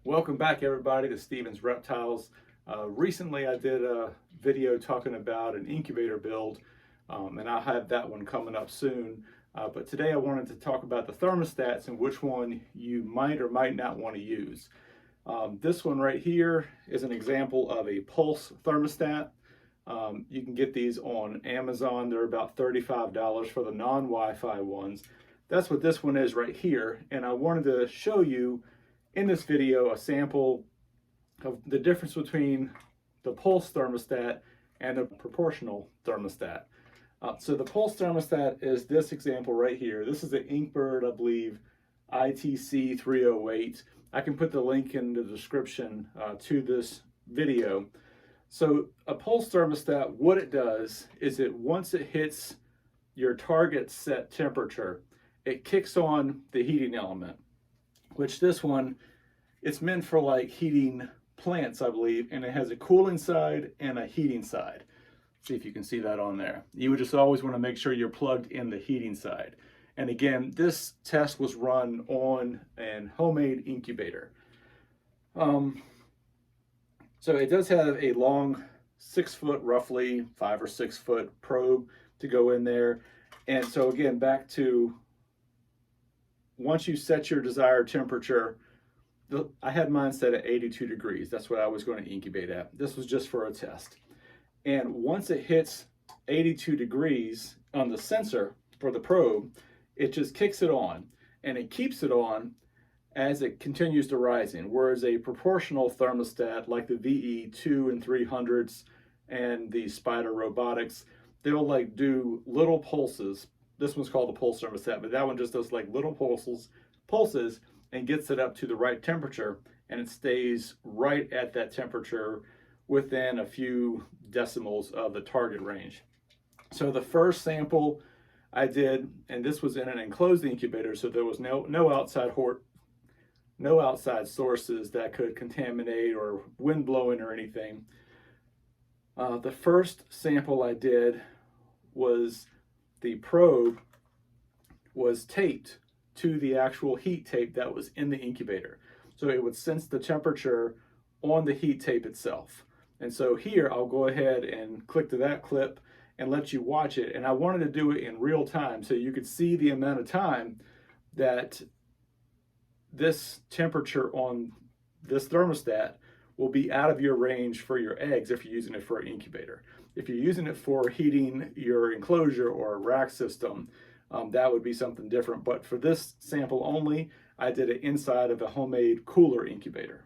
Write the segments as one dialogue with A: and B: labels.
A: Welcome back everybody to Steven's Reptiles. Recently I did a video talking about an incubator build and I'll have that one coming up soon. But today I wanted to talk about the thermostats and which one you might or might not want to use. This one right here is an example of a pulse thermostat. You can get these on Amazon. They're about $35 for the non-Wi-Fi ones. That's what this one is right here. And I wanted to show you in this video a sample of the difference between the pulse thermostat and the proportional thermostat. So the pulse thermostat is this example right here. This is the Inkbird, I believe, ITC 308. I can put the link in the description to this video. So a pulse thermostat, what it does is once it hits your target set temperature, it kicks on the heating element, which this one, it's meant for like heating plants, I believe, and it has a cooling side and a heating side. See if you can see that on there. You would just always want to make sure you're plugged in the heating side. And again, this test was run on an homemade incubator. So it does have a long 6 foot, roughly 5 or 6 foot probe to go in there. And so again, back to once you set your desired temperature, I had mine set at 82 degrees. That's what I was going to incubate at. This was just for a test. And once it hits 82 degrees on the sensor for the probe, it just kicks it on, and it keeps it on as it continues to rise in. Whereas a proportional thermostat like the VE2 and 300s and the Spider Robotics, they'll like do little pulses. This one's called the pulse thermostat, but that one just does like little pulses and gets it up to the right temperature, and it stays right at that temperature within a few decimals of the target range. So the first sample I did, and this was in an enclosed incubator, so there was no outside sources that could contaminate or wind blowing or anything. The first sample I did was the probe was taped to the actual heat tape that was in the incubator. So it would sense the temperature on the heat tape itself. And so here I'll go ahead and click to that clip and let you watch it. And I wanted to do it in real time so you could see the amount of time that this temperature on this thermostat will be out of your range for your eggs if you're using it for an incubator. If you're using it for heating your enclosure or a rack system, that would be something different. But for this sample only, I did it inside of a homemade cooler incubator.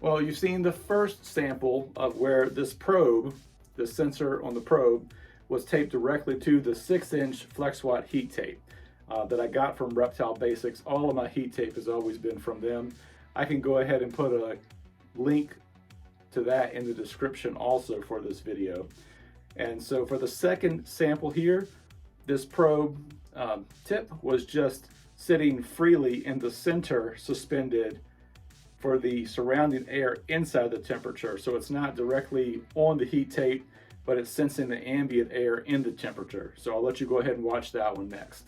A: Well, you've seen the first sample of where this probe, the sensor on the probe, was taped directly to the 6-inch flex watt heat tape that I got from Reptile Basics. All of my heat tape has always been from them. I can go ahead and put a link to that in the description also for this video. And so for the second sample here, this probe tip was just sitting freely in the center, suspended for the surrounding air inside the temperature. So it's not directly on the heat tape, but it's sensing the ambient air in the temperature. So I'll let you go ahead and watch that one next.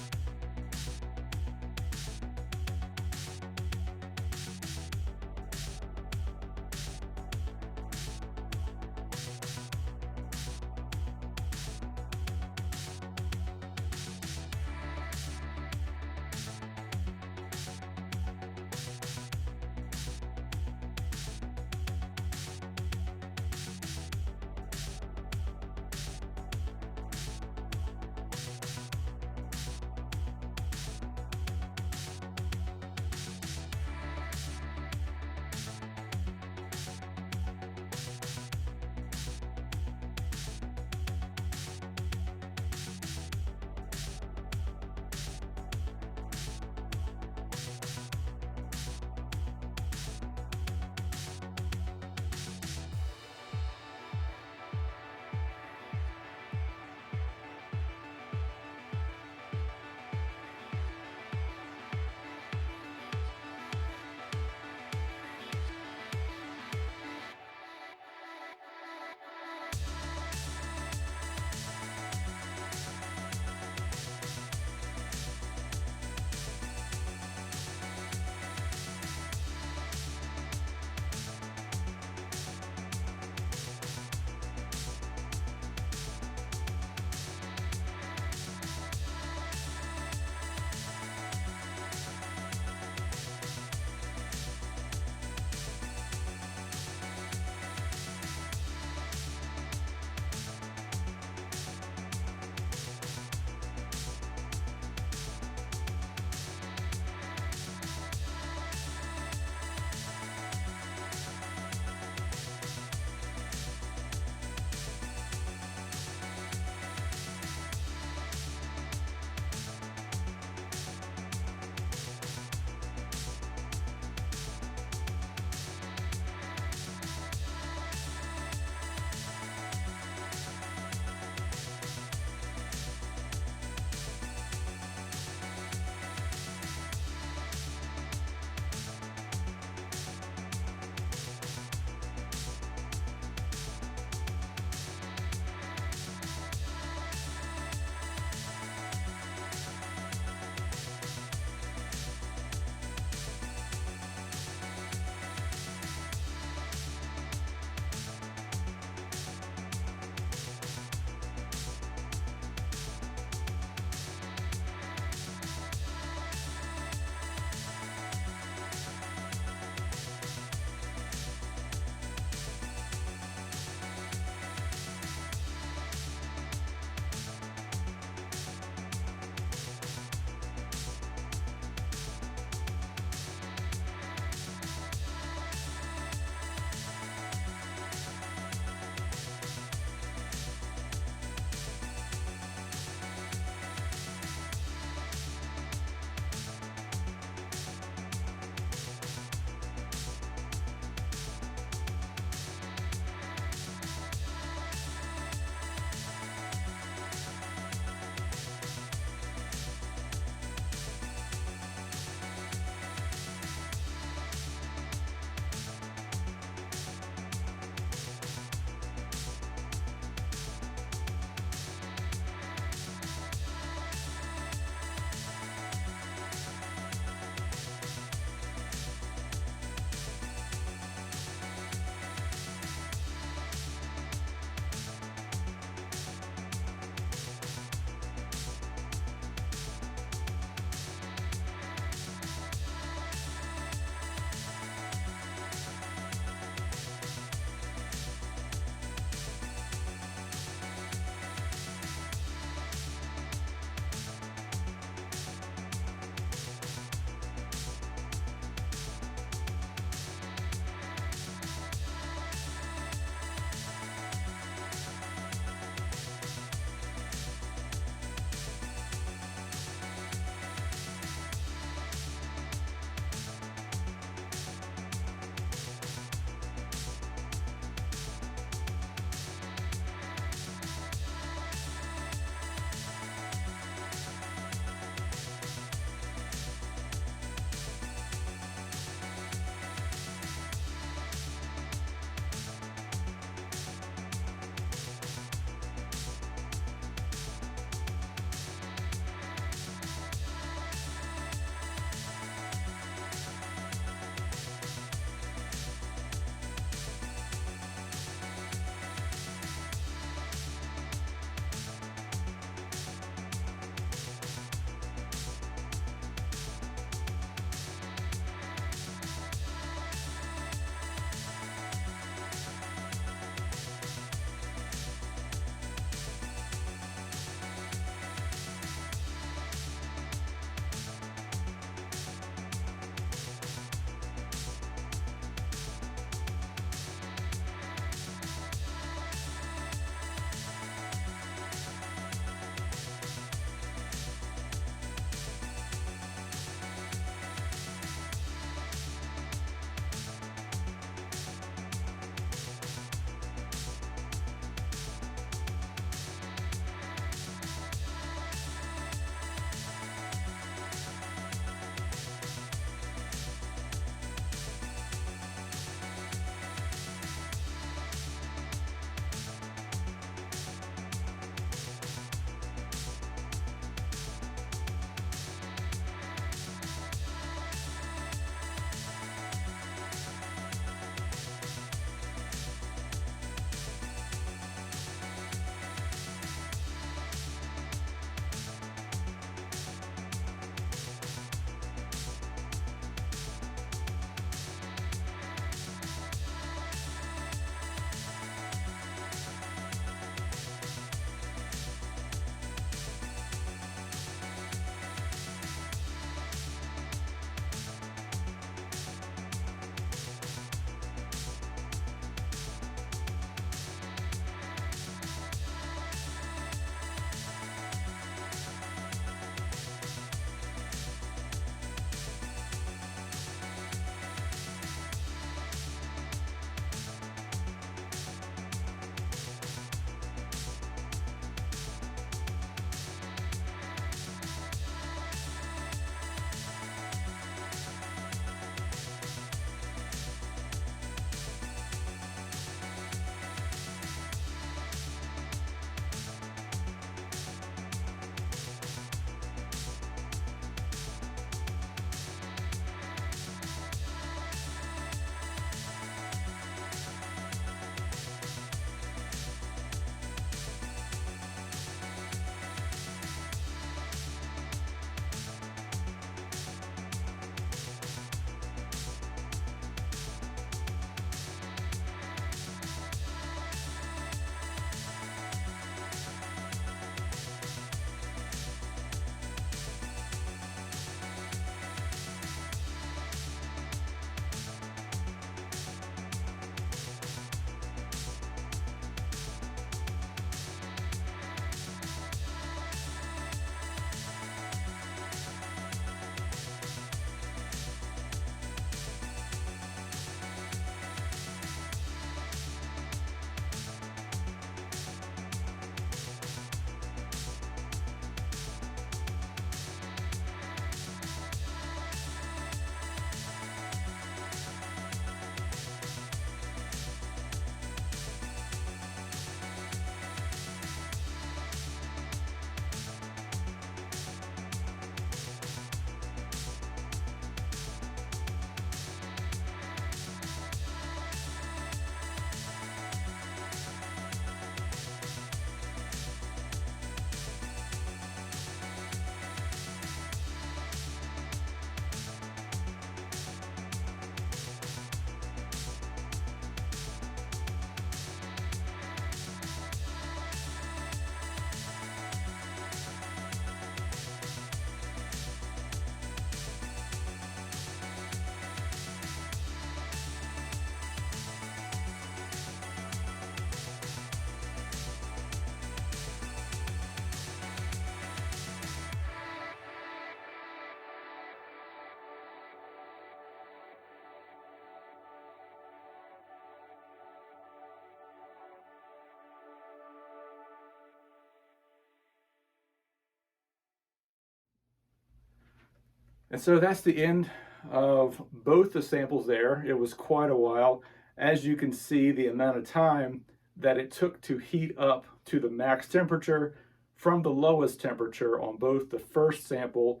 A: And so that's the end of both the samples there. It was quite a while. As you can see, the amount of time that it took to heat up to the max temperature from the lowest temperature on both the first sample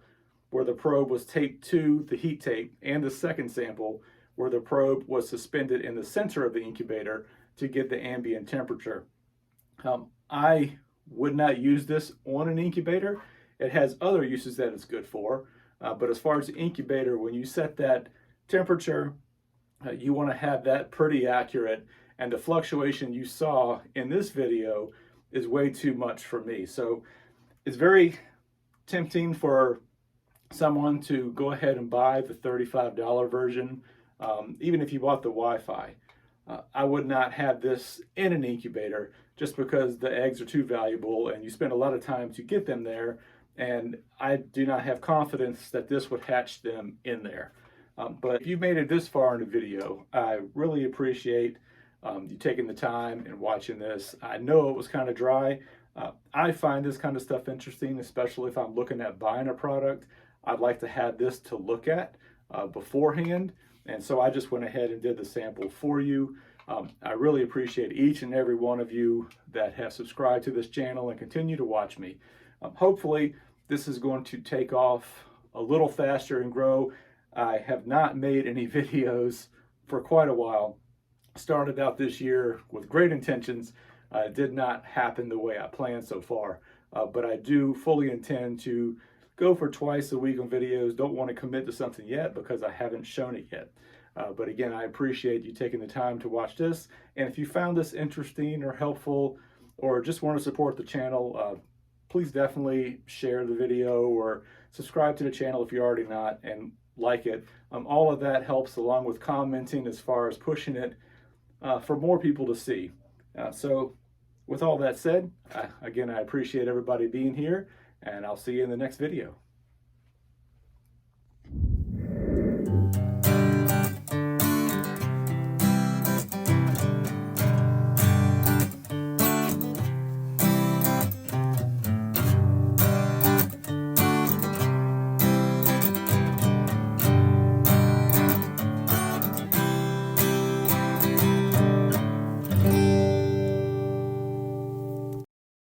A: where the probe was taped to the heat tape and the second sample where the probe was suspended in the center of the incubator to get the ambient temperature. I would not use this on an incubator. It has other uses that it's good for, but as far as the incubator, when you set that temperature, you want to have that pretty accurate, and the fluctuation you saw in this video is way too much for me. So it's very tempting for someone to go ahead and buy the $35 version, even if you bought the Wi-Fi. I would not have this in an incubator just because the eggs are too valuable and you spend a lot of time to get them there, and I do not have confidence that this would hatch them in there. But if you made it this far in the video, I really appreciate you taking the time and watching this. I know it was kind of dry. I find this kind of stuff interesting, especially if I'm looking at buying a product. I'd like to have this to look at beforehand. And so I just went ahead and did the sample for you. I really appreciate each and every one of you that have subscribed to this channel and continue to watch me. Hopefully this is going to take off a little faster and grow. I have not made any videos for quite a while. Started out this year with great intentions. It did not happen the way I planned so far, but I do fully intend to go for twice a week on videos. Don't want to commit to something yet because I haven't shown it yet. But again, I appreciate you taking the time to watch this. And if you found this interesting or helpful, or just want to support the channel, please definitely share the video or subscribe to the channel if you're already not, and like it. All of that helps, along with commenting, as far as pushing it for more people to see. So with all that said, again, I appreciate everybody being here, and I'll see you in the next video.